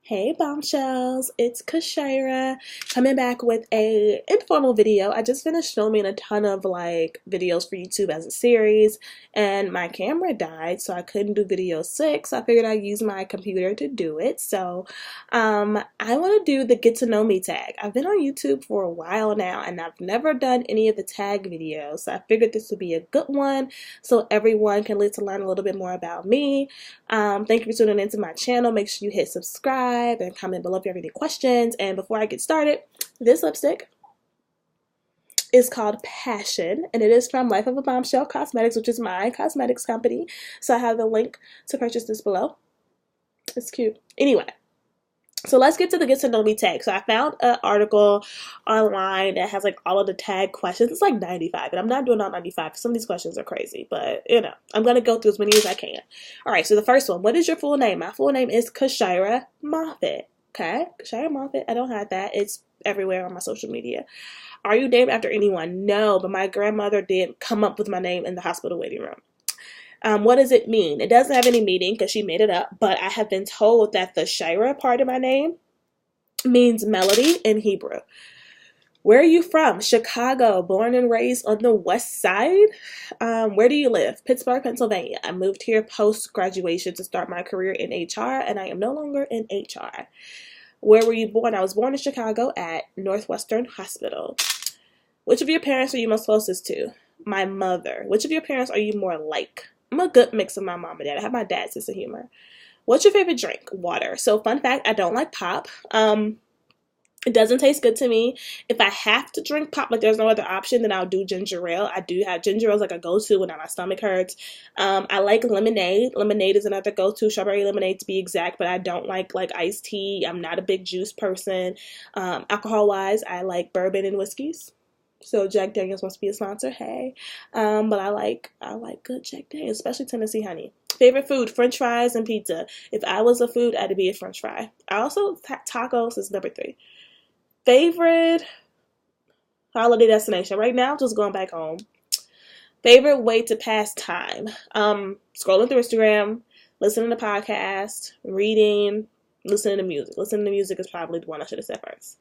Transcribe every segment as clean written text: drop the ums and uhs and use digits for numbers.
Hey bombshells, it's Kashira coming back with a informal video. I just finished filming a ton of videos for YouTube as a series and my camera died so I couldn't do video 6. So I figured I'd use my computer to do it. So I want to do the get to know me tag. I've been on YouTube for a while now and I've never done any of the tag videos. So I figured this would be a good one so everyone can get to learn a little bit more about me. Thank you for tuning into my channel. Make sure you hit subscribe and comment below if you have any questions. And before I get started, this lipstick is called Passion, and it is from Life of a Bombshell Cosmetics, which is my cosmetics company. So I have the link to purchase this below. It's cute. Anyway, so let's get to the get to know me tag. So I found an article online that has all of the tag questions. It's 95, and I'm not doing all 95 because some of these questions are crazy, but I'm going to go through as many as I can. All right, so the first one, what is your full name? My full name is Kashira Moffitt. Okay, Kashira Moffitt. I don't have that. It's everywhere on my social media. Are you named after anyone? No, but my grandmother did come up with my name in the hospital waiting room. What does it mean? It doesn't have any meaning because she made it up, but I have been told that the Shira part of my name means melody in Hebrew. Where are you from? Chicago, born and raised on the west side. Where do you live? Pittsburgh, Pennsylvania. I moved here post-graduation to start my career in HR, and I am no longer in HR. Where were you born? I was born in Chicago at Northwestern Hospital. Which of your parents are you most closest to? My mother. Which of your parents are you more like? I'm a good mix of my mom and dad. I have my dad's sense of humor. What's your favorite drink? Water. So fun fact, I don't like pop. It doesn't taste good to me. If I have to drink pop, there's no other option, then I'll do ginger ale. I do have ginger ale as a go-to when my stomach hurts. I like lemonade. Lemonade is another go-to. Strawberry lemonade to be exact, but I don't like iced tea. I'm not a big juice person. Alcohol-wise, I like bourbon and whiskeys. So Jack Daniels wants to be a sponsor, hey. But I like good Jack Daniels, especially Tennessee honey. Favorite food, French fries and pizza. If I was a food, I'd be a French fry. I also, tacos is number 3. Favorite holiday destination. Right now, just going back home. Favorite way to pass time. Scrolling through Instagram, listening to podcasts, reading, listening to music. Listening to music is probably the one I should have said first.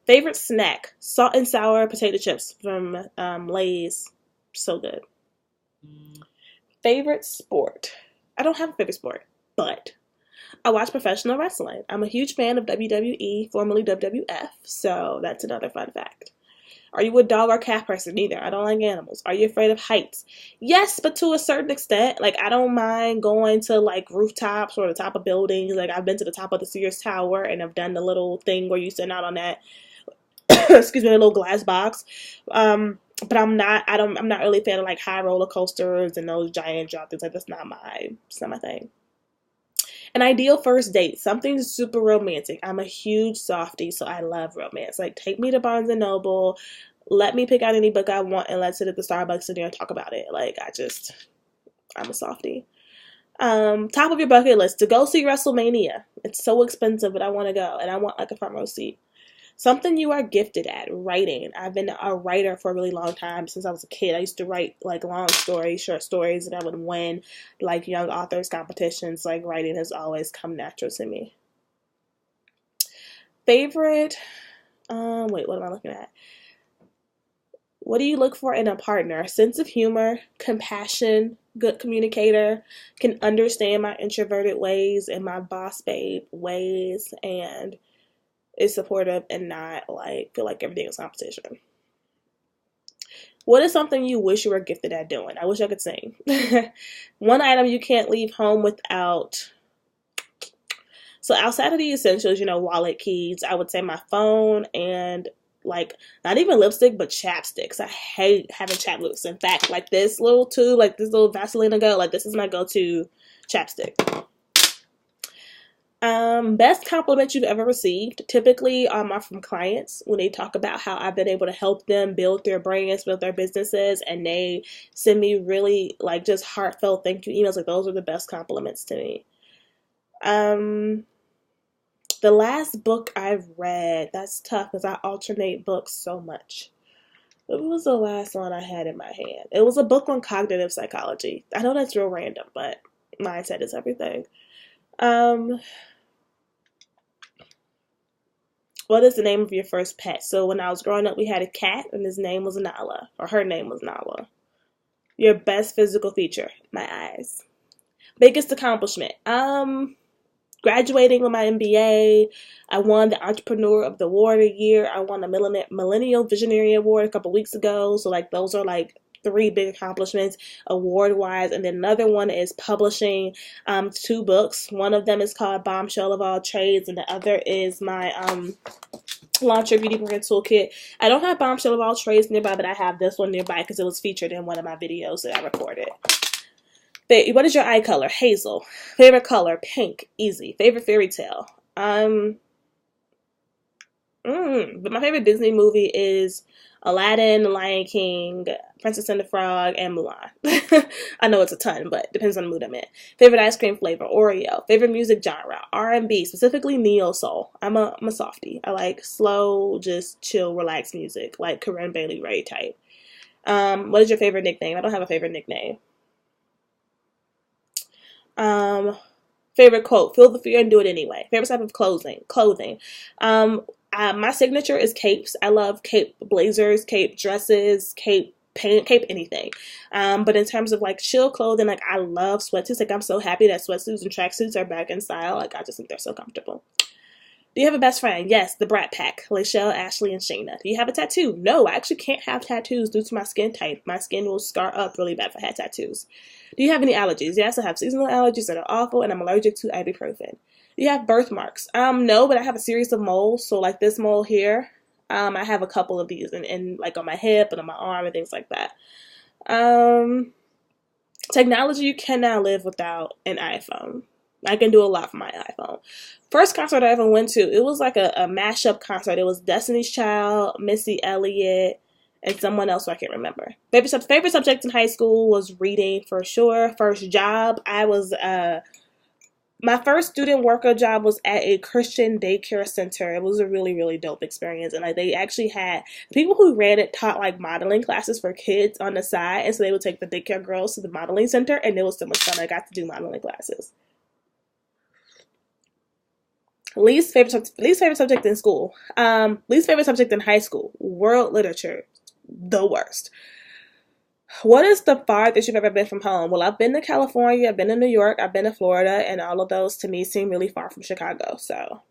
Favorite snack, salt and sour potato chips from Lay's. So good. Favorite sport. I don't have a favorite sport, but I watch professional wrestling. I'm a huge fan of WWE, formerly WWF, so that's another fun fact. Are you a dog or cat person? Neither. I don't like animals. Are you afraid of heights? Yes, but to a certain extent. I don't mind going to rooftops or the top of buildings. I've been to the top of the Sears Tower and I've done the little thing where you sit out on that excuse me, a little glass box. But I'm not really a fan of high roller coasters and those giant drop things. It's not my thing. An ideal first date, something super romantic. I'm a huge softie, so I love romance. Take me to Barnes & Noble, let me pick out any book I want, and let's sit at the Starbucks and talk about it. I'm a softie. Top of your bucket list, to go see WrestleMania. It's so expensive, but I want to go, and I want a front row seat. Something you are gifted at, writing. I've been a writer for a really long time. Since I was a kid, I used to write long stories, short stories, and I would win young authors competitions. Writing has always come natural to me. Favorite, wait, what am I looking at? What do you look for in a partner? A sense of humor, compassion, good communicator, can understand my introverted ways and my boss babe ways, and is supportive and not feel like everything is competition. What is something you wish you were gifted at doing? I wish I could sing. One item you can't leave home without. So outside of the essentials, wallet, keys, I would say my phone and not even lipstick, but chapsticks. I hate having chap lips. In fact, this little tube, this little Vaseline go, this is my go-to chapstick. Best compliment you've ever received. Typically, are from clients when they talk about how I've been able to help them build their brands, build their businesses, and they send me really just heartfelt thank you emails. Those are the best compliments to me. The last book I've read, that's tough because I alternate books so much. What was the last one I had in my hand? It was a book on cognitive psychology. I know that's real random, but mindset is everything. What is the name of your first pet? So when I was growing up, we had a cat, and his name was Nala, or her name was Nala. Your best physical feature? My eyes. Biggest accomplishment? Graduating with my MBA. I won the Entrepreneur of the Award a year. I won a Millennial Visionary Award a couple weeks ago. So like those are like three big accomplishments award wise. And then another one is publishing 2 books. One of them is called Bombshell of All Trades, and the other is my Launch Your Beauty Brand Toolkit. I don't have Bombshell of All Trades nearby, but I have this one nearby because it was featured in one of my videos that I recorded. What is your eye color? Hazel. Favorite color? Pink. Easy. Favorite fairy tale? But my favorite Disney movie is Aladdin, The Lion King, Princess and the Frog, and Mulan. I know it's a ton, but depends on the mood I'm in. Favorite ice cream flavor? Oreo. Favorite music genre? R&B, specifically neo soul. I'm a softie. I like slow, just chill, relaxed music, like Corinne Bailey Rae type. What is your favorite nickname? I don't have a favorite nickname. Favorite quote? Feel the fear and do it anyway. Favorite type of clothing. My signature is capes. I love cape blazers, cape dresses, cape paint, cape anything. But in terms of like chill clothing, like I love sweatsuits. Like I'm so happy that sweatsuits and tracksuits are back in style. Like I just think they're so comfortable. Do you have a best friend? Yes, the Brat Pack, Lachelle, Ashley, and Shayna. Do you have a tattoo? No, I actually can't have tattoos due to my skin type. My skin will scar up really bad if I had tattoos. Do you have any allergies? Yes, I have seasonal allergies that are awful, and I'm allergic to ibuprofen. Do you have birthmarks? No, but I have a series of moles. So like this mole here, I have a couple of these, and like on my hip and on my arm and things like that. Technology, you cannot live without an iPhone. I can do a lot for my iPhone. First concert I ever went to, it was like a mashup concert. It was Destiny's Child, Missy Elliott, and someone else who I can't remember. Favorite subject in high school was reading for sure. First job, I was my first student worker job was at a Christian daycare center. It was a really, really dope experience. And like they actually had people who ran it taught like modeling classes for kids on the side. And so they would take the daycare girls to the modeling center, and it was so much fun. I got to do modeling classes. Least favorite subject in school. Least favorite subject in high school. World literature. The worst. What is the farthest you've ever been from home? Well, I've been to California, I've been to New York, I've been to Florida, and all of those to me seem really far from Chicago. So,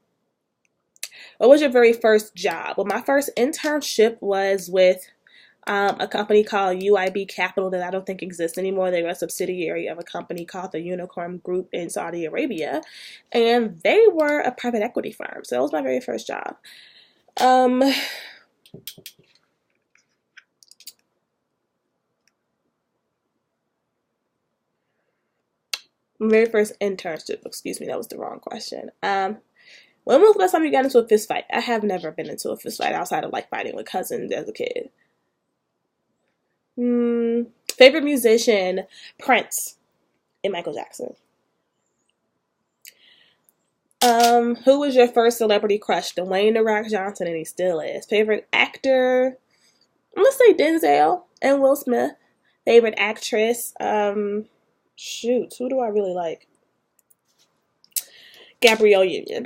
what was your very first job? Well, my first internship was with a company called UIB Capital that I don't think exists anymore. They were a subsidiary of a company called the Unicorn Group in Saudi Arabia, and they were a private equity firm. So that was my very first job. My very first internship, excuse me, that was the wrong question. When was the last time you got into a fist fight? I have never been into a fist fight outside of like fighting with cousins as a kid. Favorite musician? Prince and Michael Jackson. Who was your first celebrity crush? Dwayne "The Rock" Johnson, and he still is. Favorite actor? I'm gonna say Denzel and Will Smith. Favorite actress? Shoot, who do I really like? Gabrielle Union.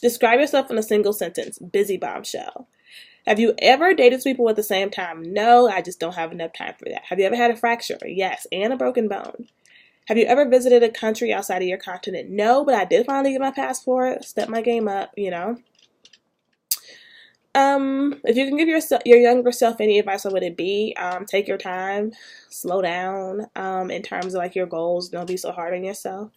Describe yourself in a single sentence. Busy bombshell. Have you ever dated people at the same time? No, I just don't have enough time for that. Have you ever had a fracture? Yes, and a broken bone. Have you ever visited a country outside of your continent? No, but I did finally get my passport, step my game up, you know. If you can give your younger self any advice, what would it be? Take your time, slow down, in terms of like your goals. Don't be so hard on yourself.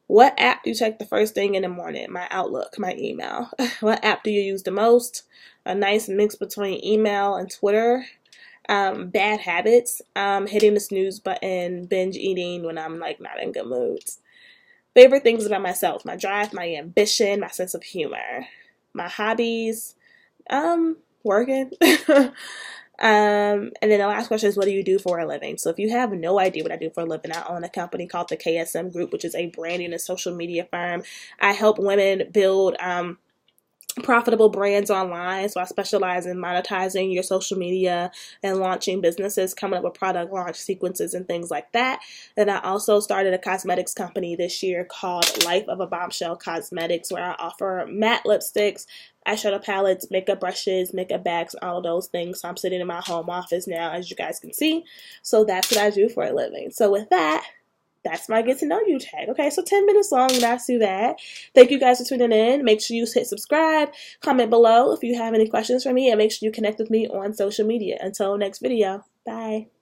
What app do you check the first thing in the morning? My Outlook, my email. What app do you use the most? A nice mix between email and Twitter. Bad habits. Hitting the snooze button, binge eating when I'm like not in good moods. Favorite things about myself: my drive, my ambition, my sense of humor. My hobbies, working. And then the last question is, what do you do for a living? So if you have no idea what I do for a living, I own a company called the KSM Group, which is a branding and social media firm. I help women build profitable brands online. So I specialize in monetizing your social media and launching businesses, coming up with product launch sequences and things like that. And I also started a cosmetics company this year called Life of a Bombshell Cosmetics, where I offer matte lipsticks, eyeshadow palettes, makeup brushes, makeup bags, all of those things. So I'm sitting in my home office now, as you guys can see. So that's what I do for a living. So with that, that's my get to know you tag. Okay, so 10 minutes long, that's do that. Thank you guys for tuning in. Make sure you hit subscribe, comment below if you have any questions for me, and make sure you connect with me on social media. Until next video, bye.